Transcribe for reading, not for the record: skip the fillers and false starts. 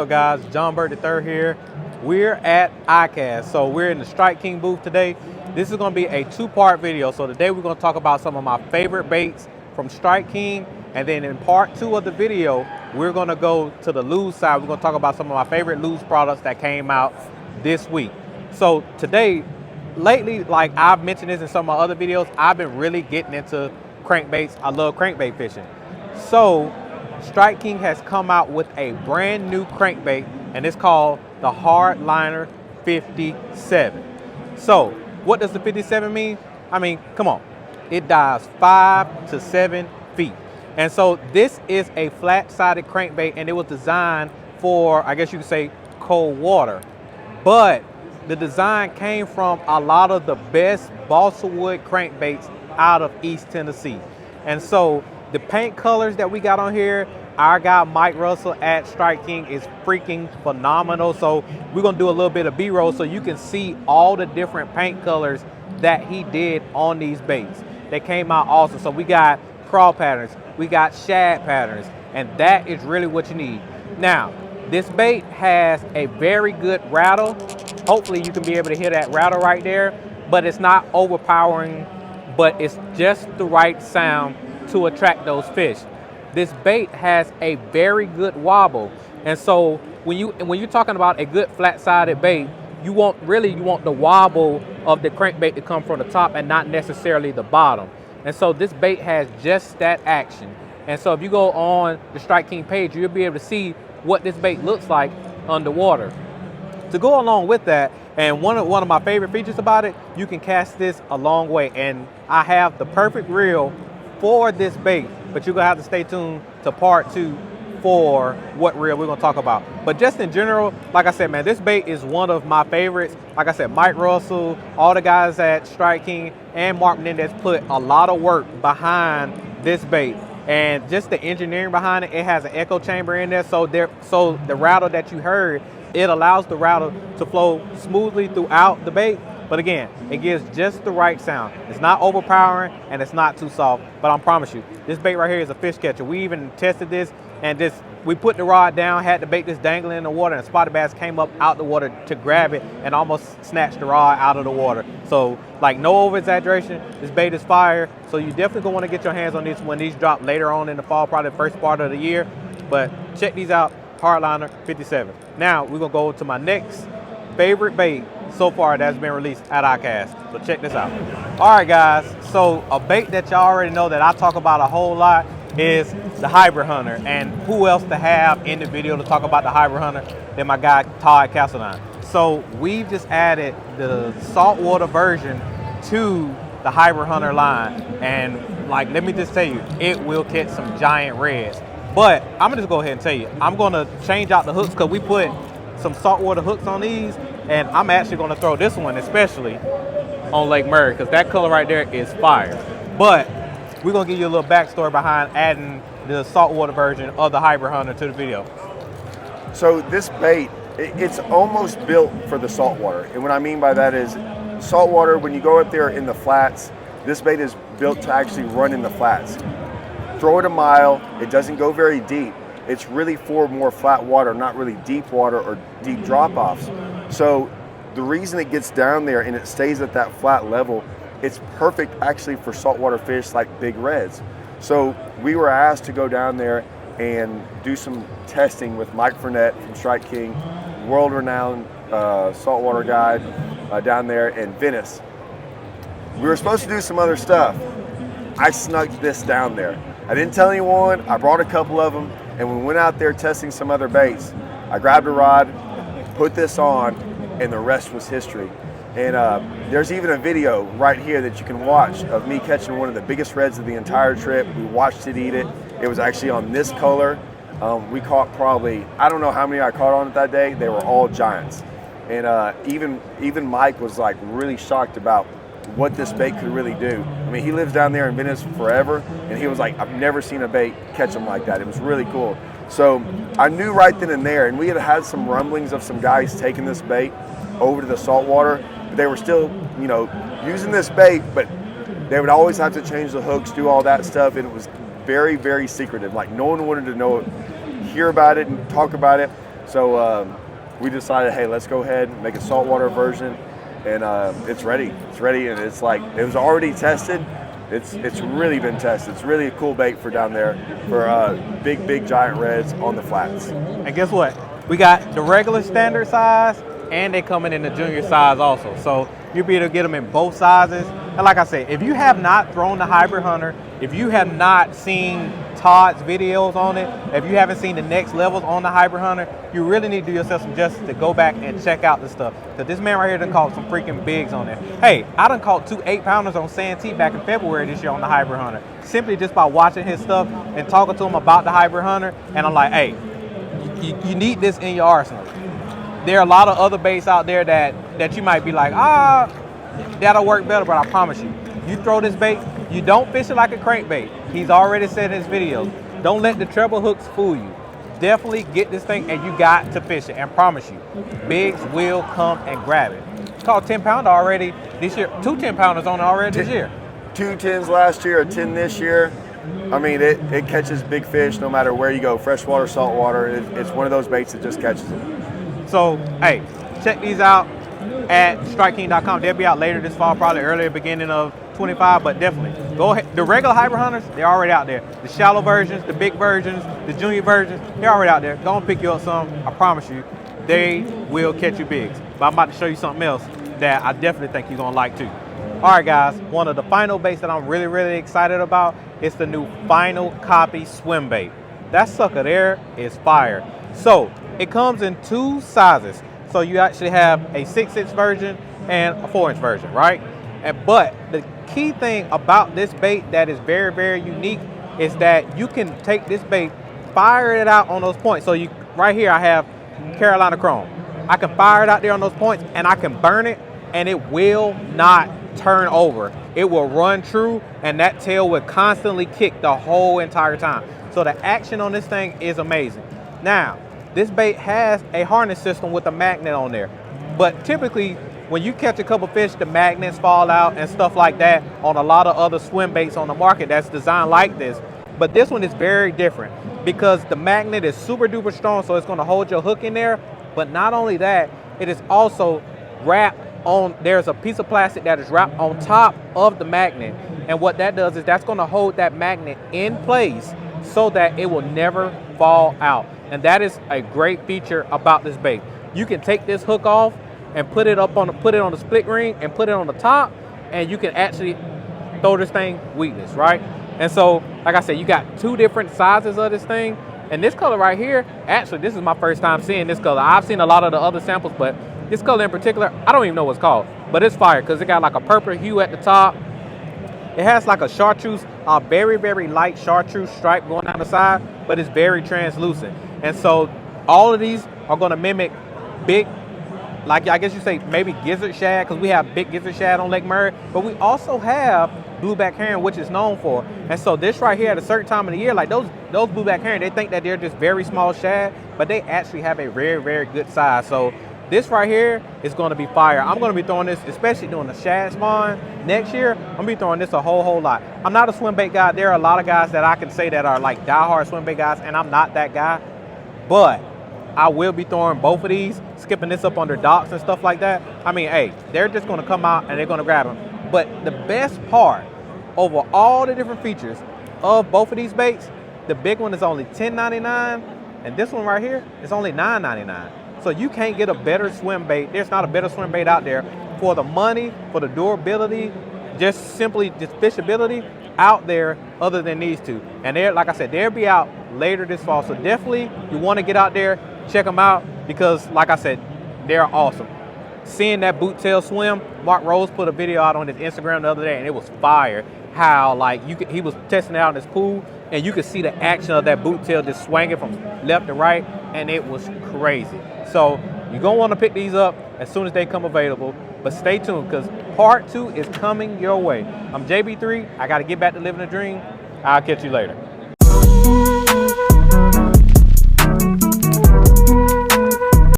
up, guys? John Burt III here. We're at ICAST, so we're in the Strike King booth today. This is going to be a two-part video. So today we're going to talk about some of my favorite baits from Strike King, and then in part two of the video, we're going to go to the lure side. We're going to talk about some of my favorite lure products that came out this week. So today, lately, like I've mentioned this in some of my other videos, I've been really getting into crankbaits. I love crankbait fishing. So Strike King has come out with a brand new crankbait, and it's called the Hardliner 57. So what does the 57 mean? I mean, come on. It dives 5 to 7 feet. And so this is a flat-sided crankbait, and it was designed for, I guess you could say, cold water. But the design came from a lot of the best balsa wood crankbaits out of East Tennessee. And so the paint colors that we got on here, our guy Mike Russell at Strike King is freaking phenomenal. So we're gonna do a little bit of B-roll so you can see all the different paint colors that he did on these baits. They came out awesome. So we got crawl patterns, we got shad patterns, and that is really what you need. Now, this bait has a very good rattle. Hopefully you can be able to hear that rattle right there, but it's not overpowering, but it's just the right sound to attract those fish. This bait has a very good wobble, and so when you're talking about a good flat-sided bait, you want the wobble of the crankbait to come from the top and not necessarily the bottom. And so this bait has just that action. And so if you go on the Strike King page, you'll be able to see what this bait looks like underwater. To go along with that, and one of my favorite features about it, you can cast this a long way. And I have the perfect reel for this bait, but you're gonna have to stay tuned to part two for what reel we're gonna talk about. But just in general, like I said, man, this bait is one of my favorites. Like I said, Mike Russell, all the guys at Strike King, and Mark Menendez put a lot of work behind this bait. And just the engineering behind it, it has an echo chamber in there, so the rattle that you heard, it allows the rattle to flow smoothly throughout the bait. But again, it gives just the right sound. It's not overpowering and it's not too soft, but I promise you, this bait right here is a fish catcher. We even tested this, and we put the rod down, had the bait just dangling in the water, and spotted bass came up out the water to grab it and almost snatched the rod out of the water. So like, no over exaggeration, this bait is fire. So you definitely gonna wanna get your hands on these when these drop later on in the fall, probably the first part of the year. But check these out, Hardliner 57. Now we're gonna go to my next favorite bait so far that's been released at ICAST. So check this out. All right, guys, so a bait that y'all already know that I talk about a whole lot is the Hybrid Hunter. And who else to have in the video to talk about the Hybrid Hunter than my guy Todd Castledine. So we've just added the saltwater version to the Hybrid Hunter line, and like, let me just tell you, it will catch some giant reds. But I'm gonna just go ahead and tell you, I'm gonna change out the hooks because we put some saltwater hooks on these, and I'm actually gonna throw this one especially on Lake Murray because that color right there is fire. But we're gonna give you a little backstory behind adding the saltwater version of the Hybrid Hunter to the video. So this bait, it's almost built for the saltwater. And what I mean by that is, saltwater, when you go up there in the flats, this bait is built to actually run in the flats. Throw it a mile, it doesn't go very deep. It's really for more flat water, not really deep water or deep drop-offs. So the reason it gets down there and it stays at that flat level, it's perfect actually for saltwater fish like big reds. So we were asked to go down there and do some testing with Mike Fournette from Strike King, world-renowned saltwater guide down there in Venice. We were supposed to do some other stuff. I snuck this down there. I didn't tell anyone, I brought a couple of them, and we went out there testing some other baits. I grabbed a rod, put this on, and the rest was history. And there's even a video right here that you can watch of me catching one of the biggest reds of the entire trip. We watched it eat it. It was actually on this color. We caught probably, I don't know how many I caught on it that day. They were all giants. And even Mike was like really shocked about what this bait could really do. I mean, he lives down there in Venice forever, and he was like, I've never seen a bait catch him like that. It was really cool. So I knew right then and there, and we had some rumblings of some guys taking this bait over to the saltwater. But they were still, using this bait, but they would always have to change the hooks, do all that stuff, and it was very, very secretive. Like, no one wanted to know it, hear about it and talk about it. So we decided, hey, let's go ahead and make a saltwater version, and it's ready. It's ready, and it's like, it was already tested. It's really been tested. It's really a cool bait for down there for big giant reds on the flats. And guess what? We got the regular standard size, and they coming in the junior size also. So you'll be able to get them in both sizes. And like I said, if you have not thrown the Hybrid Hunter, if you have not seen Todd's videos on it, if you haven't seen the next levels on the Hybrid Hunter, you really need to do yourself some justice to go back and check out the stuff. Because this man right here done caught some freaking bigs on there. Hey, I done caught 2 8-pounders on Santee back in February this year on the Hybrid Hunter. Simply just by watching his stuff and talking to him about the Hybrid Hunter. And I'm like, hey, you need this in your arsenal. There are a lot of other baits out there that you might be like, that'll work better, but I promise you, you throw this bait, you don't fish it like a crankbait. He's already said in his videos, don't let the treble hooks fool you. Definitely get this thing and you got to fish it, and promise you, bigs will come and grab it. Caught 10-pounder already this year, 2 10-pounders on it already this year. 2 10s last year, a 10 this year. I mean, it catches big fish no matter where you go, freshwater, saltwater. It's one of those baits that just catches it. So, hey, check these out at StrikeKing.com. They'll be out later this fall, probably earlier beginning of 25, but definitely go ahead. The regular Hybrid Hunters, they're already out there. The shallow versions, the big versions, the junior versions, they're already out there. Go and pick you up some. I promise you, they will catch you bigs. But I'm about to show you something else that I definitely think you're gonna like too. All right, guys, one of the final baits that I'm really excited about is the new Final Copy swim bait. That sucker there is fire. So it comes in 2 sizes. So you actually have a 6-inch version and a 4-inch version, right? But the key thing about this bait that is very unique is that you can take this bait, fire it out on those points. So you, right here I have Carolina Chrome. I can fire it out there on those points and I can burn it and it will not turn over. It will run true and that tail will constantly kick the whole entire time. So the action on this thing is amazing. Now, this bait has a harness system with a magnet on there. But typically, when you catch a couple fish, the magnets fall out and stuff like that on a lot of other swim baits on the market that's designed like this. But this one is very different because the magnet is super duper strong, so it's gonna hold your hook in there. But not only that, it is also wrapped on, there's a piece of plastic that is wrapped on top of the magnet. And what that does is that's gonna hold that magnet in place so that it will never fall out. And that is a great feature about this bait. You can take this hook off and put it on the split ring and put it on the top, and you can actually throw this thing weedless, right? And so, like I said, you got 2 different sizes of this thing. And this color right here, actually, this is my first time seeing this color. I've seen a lot of the other samples, but this color in particular, I don't even know what it's called, but it's fire because it got like a purple hue at the top. It has like a chartreuse, a very light chartreuse stripe going down the side, but it's very translucent. And so all of these are gonna mimic big, like I guess you say maybe gizzard shad, because we have big gizzard shad on Lake Murray, but we also have blueback herring, which is known for. And so this right here at a certain time of the year, like those blueback herring, they think that they're just very small shad, but they actually have a very good size. So this right here is going to be fire. I'm going to be throwing this, especially doing the shad spawn next year. I'm going to be throwing this a whole lot. I'm not a swim bait guy. There are a lot of guys that I can say that are like diehard swim bait guys, and I'm not that guy. But I will be throwing both of these, skipping this up under docks and stuff like that. I mean, hey, they're just going to come out and they're going to grab them. But the best part over all the different features of both of these baits, the big one is only $10.99, and this one right here is only $9.99. So you can't get a better swim bait. There's not a better swim bait out there for the money, for the durability, just fishability out there other than these 2. And they're, like I said, they'll be out later this fall. So definitely you want to get out there, check them out, because like I said, they're awesome. Seeing that boot tail swim, Mark Rose put a video out on his Instagram the other day and it was fire. How like he was testing it out in his pool and you could see the action of that boot tail just swinging from left to right, and it was crazy. So you're gonna want to pick these up as soon as they come available, but stay tuned because part 2 is coming your way. I'm JB3, I gotta get back to living a dream. I'll catch you later.